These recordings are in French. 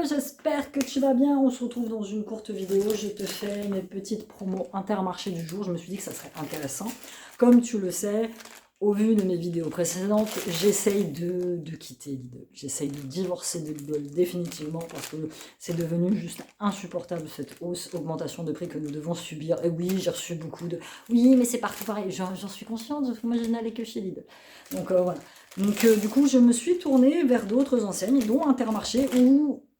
j'espère que tu vas bien. On se retrouve dans une courte vidéo. Je te fais mes petites promos Intermarché du jour. Je me suis dit que ça serait intéressant. Comme tu le sais, au vu de mes vidéos précédentes, j'essaye de quitter Lidl. J'essaye de divorcer de Lidl définitivement parce que c'est devenu juste insupportable cette augmentation de prix que nous devons subir. Et oui, j'ai reçu beaucoup de... Oui, mais c'est partout pareil. J'en suis consciente, parce que moi je n'allais que chez Lidl. Donc voilà. Donc du coup, je me suis tournée vers d'autres enseignes, dont Intermarché,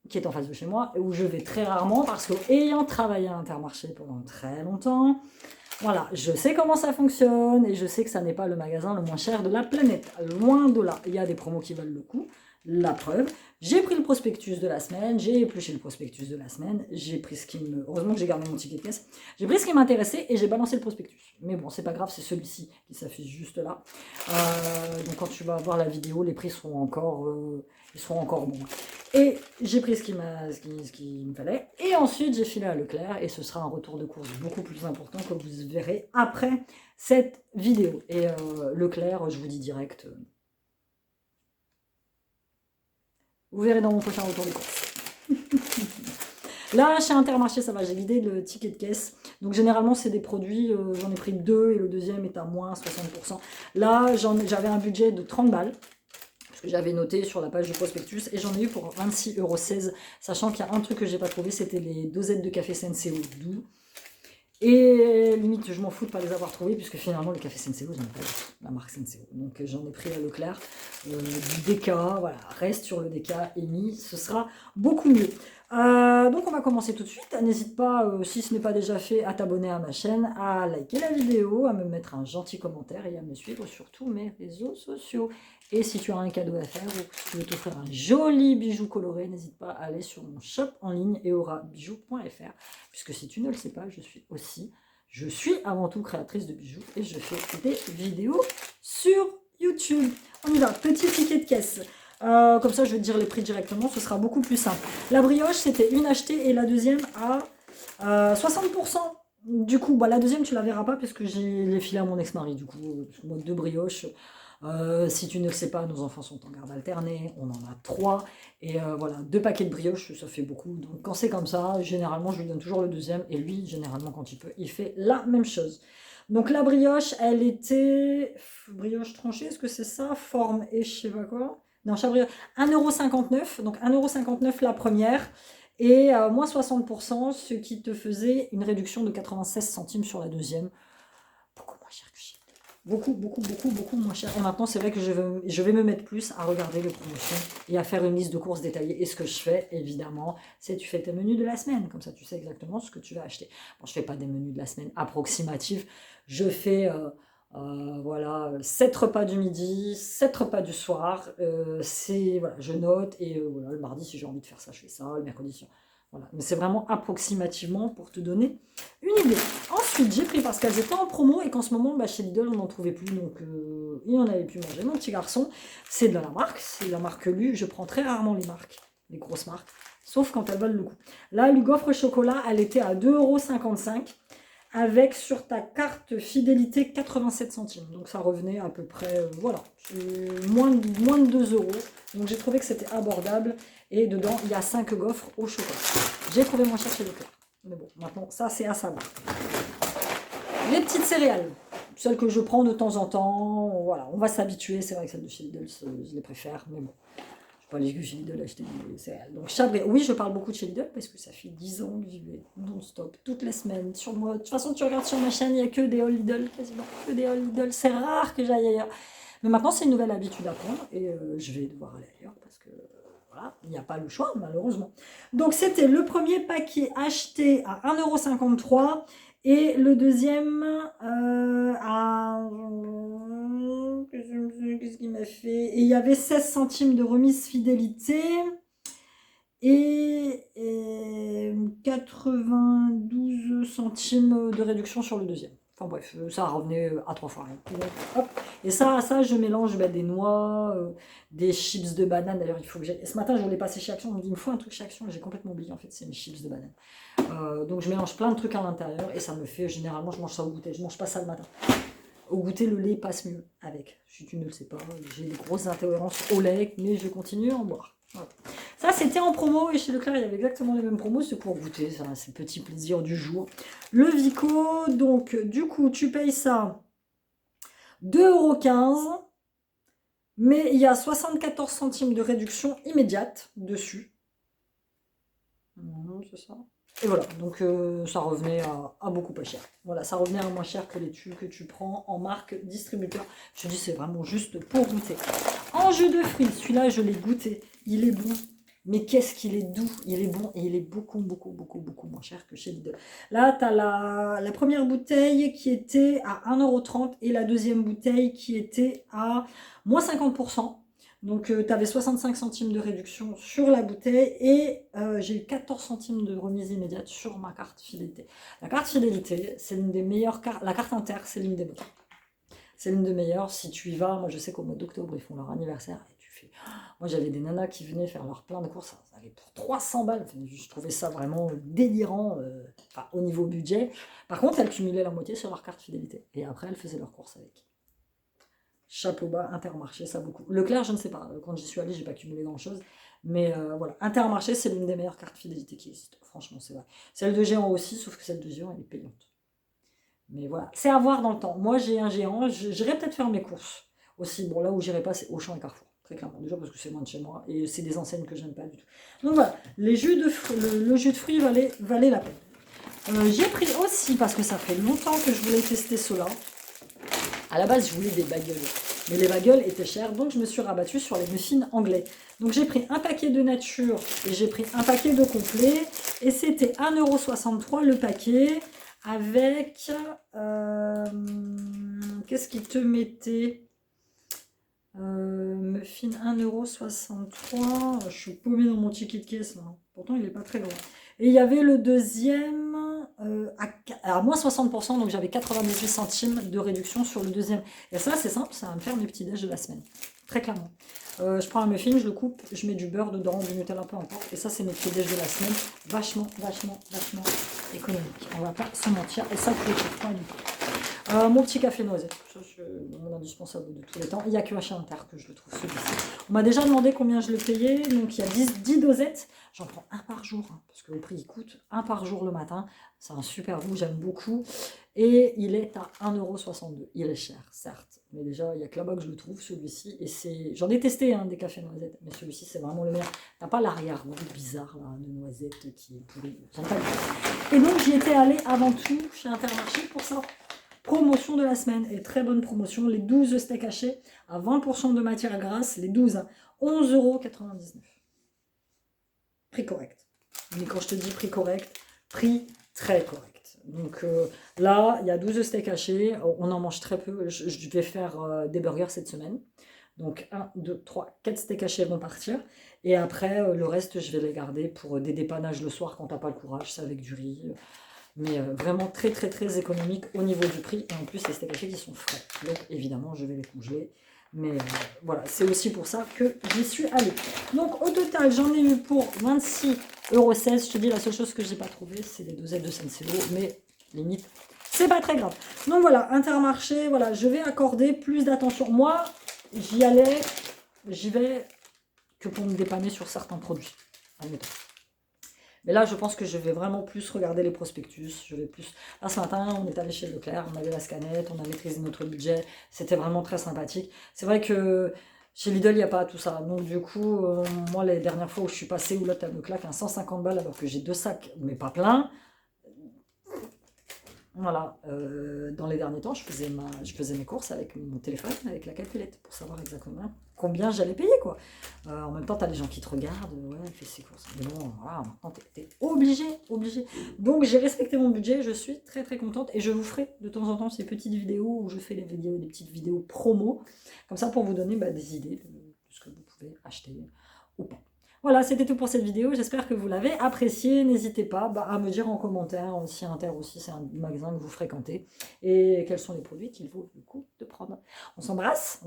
qui est en face de chez moi, et où je vais très rarement parce que, ayant travaillé à Intermarché pendant très longtemps, voilà, je sais comment ça fonctionne et je sais que ça n'est pas le magasin le moins cher de la planète. Loin de là, il y a des promos qui valent le coup. La preuve, j'ai pris le prospectus de la semaine, j'ai épluché le prospectus de la semaine, j'ai pris ce qui me... Heureusement que j'ai gardé mon ticket de caisse. J'ai pris ce qui m'intéressait et j'ai balancé le prospectus. Mais bon, c'est pas grave, c'est celui-ci qui s'affiche juste là. Donc quand tu vas voir la vidéo, les prix seront encore, ils seront encore bons. Et j'ai pris ce qu'il me fallait. Et ensuite, j'ai filé à Leclerc et ce sera un retour de course beaucoup plus important que vous verrez après cette vidéo. Et Leclerc, je vous dis direct... vous verrez dans mon prochain retour de course. Là, chez Intermarché, ça va, j'ai vidé le ticket de caisse. Donc généralement, c'est des produits, j'en ai pris 2 et le deuxième est à moins 60%. Là, j'avais un budget de 30 balles. Parce que j'avais noté sur la page du prospectus. Et j'en ai eu pour 26,16 €. Sachant qu'il y a un truc que j'ai pas trouvé, c'était les dosettes de café Senseo doux. Et limite, je m'en fous de pas les avoir trouvés, puisque finalement, le café Senseo, j'en ai pas eu, la marque Senseo. Donc j'en ai pris à Leclerc, du DK, voilà, reste sur le DK, Amy, ce sera beaucoup mieux. Donc on va commencer tout de suite. N'hésite pas, si ce n'est pas déjà fait, à t'abonner à ma chaîne, à liker la vidéo, à me mettre un gentil commentaire et à me suivre sur tous mes réseaux sociaux. Et si tu as un cadeau à faire ou si tu veux t'offrir un joli bijou coloré, n'hésite pas à aller sur mon shop en ligne eorabijou.fr, puisque si tu ne le sais pas, je suis avant tout créatrice de bijoux et je fais des vidéos sur YouTube. On y va, petit ticket de caisse. Comme ça, je vais te dire les prix directement, ce sera beaucoup plus simple. La brioche, c'était une achetée et la deuxième à 60%. Du coup, bah, la deuxième, tu la verras pas parce que j'ai les filé à mon ex-mari. Du coup, moi, 2 brioches. Si tu ne le sais pas, nos enfants sont en garde alternée, on en a 3. Et voilà, 2 paquets de brioches, ça fait beaucoup. Donc quand c'est comme ça, généralement, je lui donne toujours le deuxième. Et lui, généralement, quand il peut, il fait la même chose. Donc la brioche, elle était... brioche tranchée, est-ce que c'est ça? Forme et je sais pas quoi. Non, Chabriol, 1,59 €, donc 1,59 € la première, et moins 60%, ce qui te faisait une réduction de 96 centimes sur la deuxième. Beaucoup moins cher que chez Lidl. Beaucoup moins cher. Et maintenant, c'est vrai que je vais me mettre plus à regarder les promotions et à faire une liste de courses détaillée. Et ce que je fais, évidemment, c'est tu fais tes menus de la semaine. Comme ça, tu sais exactement ce que tu vas acheter. Bon, je ne fais pas des menus de la semaine approximatifs. Je fais... voilà, 7 repas du midi, 7 repas du soir, voilà, je note, et voilà, le mardi, si j'ai envie de faire ça, je fais ça, le mercredi, voilà. Mais c'est vraiment approximativement pour te donner une idée. Ensuite, j'ai pris, parce qu'elles étaient en promo, et qu'en ce moment, bah, chez Lidl, on n'en trouvait plus, donc il en avait pu manger. Mon petit garçon, c'est de la marque, c'est la marque Lu, je prends très rarement les marques, les grosses marques, sauf quand elles valent le coup. Là, Lugoffre chocolat, elle était à 2,55 €. Avec sur ta carte fidélité 87 centimes. Donc ça revenait à peu près, voilà, moins de 2 €. Donc j'ai trouvé que c'était abordable. Et dedans, il y a 5 gaufres au chocolat. J'ai trouvé moins cher chez Leclerc. Mais bon, maintenant, ça c'est à savoir. Les petites céréales, celles que je prends de temps en temps, voilà, on va s'habituer. C'est vrai que celles de chez Lidl, je les préfère, mais bon. Pas les chez Lidl acheter des céréales. Donc Chabriol, oui, je parle beaucoup de chez Lidl parce que ça fait 10 ans que j'y vais non-stop, toutes les semaines. Sur moi, de toute façon, tu regardes sur ma chaîne, il n'y a que des All Lidl, quasiment que des All Lidl. C'est rare que j'aille ailleurs. Mais maintenant, c'est une nouvelle habitude à prendre et je vais devoir aller ailleurs parce que voilà, il n'y a pas le choix, malheureusement. Donc c'était le premier paquet acheté à 1,53 € et le deuxième à... Qu'est-ce qu'il m'a fait? Et il y avait 16 centimes de remise fidélité et 92 centimes de réduction sur le deuxième. Enfin bref, ça revenait à 3 fois rien. Hop. Et ça, je mélange des noix, des chips de banane. D'ailleurs, il faut que j'ai... Ce matin, je voulais passer chez Action. On me dit, il me faut un truc chez Action. J'ai complètement oublié, en fait, c'est mes chips de banane. Donc, je mélange plein de trucs à l'intérieur et ça me fait... Généralement, je mange ça au goûter. Je mange pas ça le matin. Au goûter, le lait passe mieux avec. Si tu ne le sais pas, j'ai des grosses intolérances au lait, mais je continue à en boire. Voilà. Ça, c'était en promo et chez Leclerc, il y avait exactement les mêmes promos. C'est pour goûter, ça, c'est le petit plaisir du jour. Le Vico, donc du coup, tu payes ça 2,15 €, mais il y a 74 centimes de réduction immédiate dessus. C'est ça. Et voilà, donc ça revenait à beaucoup pas cher. Voilà, ça revenait à moins cher que les tubes que tu prends en marque distributeur. Je dis, c'est vraiment juste pour goûter. En jus de fruits, celui-là, je l'ai goûté. Il est bon. Mais qu'est-ce qu'il est doux, il est bon et il est beaucoup moins cher que chez Lidl. Là, tu as la première bouteille qui était à 1,30 € et la deuxième bouteille qui était à moins 50%. Donc, tu avais 65 centimes de réduction sur la bouteille et j'ai eu 14 centimes de remise immédiate sur ma carte fidélité. La carte fidélité, c'est l'une des meilleures cartes. La carte inter, c'est l'une des meilleures. C'est l'une des meilleures. Si tu y vas, moi je sais qu'au mois d'octobre, ils font leur anniversaire et tu fais. Moi, j'avais des nanas qui venaient faire leur plein de courses, ça allait pour 300 balles. Enfin, je trouvais ça vraiment délirant au niveau budget. Par contre, elles cumulaient la moitié sur leur carte fidélité et après, elles faisaient leurs courses avec. Chapeau bas, Intermarché, ça beaucoup. Leclerc, je ne sais pas. Quand j'y suis allée, j'ai pas cumulé grand-chose. Mais voilà, Intermarché, c'est l'une des meilleures cartes fidélité qui existent. Franchement, c'est vrai. Celle de Géant aussi, sauf que celle de Géant, elle est payante. Mais voilà, c'est à voir dans le temps. Moi, j'ai un Géant, j'irai peut-être faire mes courses aussi. Bon, là où j'irai pas, c'est Auchan et Carrefour. Très clairement, déjà parce que c'est loin de chez moi. Et c'est des enseignes que j'aime pas du tout. Donc voilà, les jus de le jus de fruits valait la peine. J'ai pris aussi, parce que ça fait longtemps que je voulais tester cela. À la base, je voulais des bagels. Mais les bagels étaient chers, donc je me suis rabattue sur les muffins anglais. Donc j'ai pris un paquet de nature et j'ai pris un paquet de complet. Et c'était 1,63 € le paquet avec... qu'est-ce qu'il te mettait muffin 1,63 €. Je suis paumée dans mon ticket de caisse là. Pourtant, il n'est pas très grand. Et il y avait le deuxième à moins 60%, donc j'avais 98 centimes de réduction sur le deuxième. Et ça, c'est simple, ça va me faire mes petits déj de la semaine. Très clairement. Je prends un muffin, je le coupe, je mets du beurre dedans, du Nutella, peu importe. Et ça, c'est mes petits déj de la semaine. Vachement économique. On va pas se mentir. Et ça, je le trouve pas du tout. Mon petit café noisette, ça c'est mon indispensable de tous les temps. Il n'y a que chez Inter que je le trouve celui-ci. On m'a déjà demandé combien je le payais, donc il y a 10 dosettes. J'en prends un par jour, hein, parce que le prix il coûte un par jour le matin. C'est un super goût, j'aime beaucoup. Et il est à 1,62 €. Il est cher, certes, mais déjà il n'y a que là-bas que je le trouve celui-ci. Et c'est, j'en ai testé hein, des cafés noisettes, mais celui-ci c'est vraiment le meilleur. T'as pas l'arrière-goût bizarre là, de noisette qui est pourri. J'aime pas du tout. Et donc j'y étais allée avant tout chez Intermarché pour ça. Promotion de la semaine, et très bonne promotion, les 12 steaks hachés à 20% de matière grasse, les 12, hein, 11,99 €. Prix correct. Mais quand je te dis prix correct, prix très correct. Donc là, il y a 12 steaks hachés, on en mange très peu, je vais faire des burgers cette semaine. Donc 1, 2, 3, 4 steaks hachés vont partir. Et après, le reste, je vais les garder pour des dépannages le soir quand t'as pas le courage, c'est avec du riz. Mais vraiment très économique au niveau du prix. Et en plus, les steaks hachés qui sont frais. Donc évidemment, je vais les congeler. Mais voilà, c'est aussi pour ça que j'y suis allée. Donc au total, j'en ai eu pour 26,16 €. Je te dis, la seule chose que je n'ai pas trouvée, c'est les dosettes de Senseo. Mais limite, c'est pas très grave. Donc voilà, Intermarché, voilà, je vais accorder plus d'attention. Moi, j'y vais que pour me dépanner sur certains produits. Admettons. Mais là, je pense que je vais vraiment plus regarder les prospectus. Je vais plus. Là, ce matin, on est allé chez Leclerc, on avait la scanette, on a maîtrisé notre budget. C'était vraiment très sympathique. C'est vrai que chez Lidl, il n'y a pas tout ça. Donc, du coup, moi, les dernières fois où je suis passée, où là, tu me claques un 150 balles alors que j'ai 2 sacs, mais pas plein. Voilà, dans les derniers temps, je faisais mes courses avec mon téléphone, avec la calculette, pour savoir exactement combien j'allais payer, quoi. En même temps, tu as des gens qui te regardent, ouais, fais ses courses. Mais bon, voilà, maintenant, tu es obligé. Donc, j'ai respecté mon budget, je suis très contente, et je vous ferai de temps en temps ces petites vidéos où je fais des petites vidéos promo, comme ça, pour vous donner des idées de ce que vous pouvez acheter ou pas. Voilà, c'était tout pour cette vidéo. J'espère que vous l'avez apprécié. N'hésitez pas à me dire en commentaire si Inter aussi c'est un magasin que vous fréquentez et quels sont les produits qu'il vaut le coup de prendre. On s'embrasse.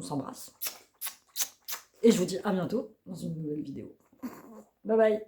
Et je vous dis à bientôt dans une nouvelle vidéo. Bye bye.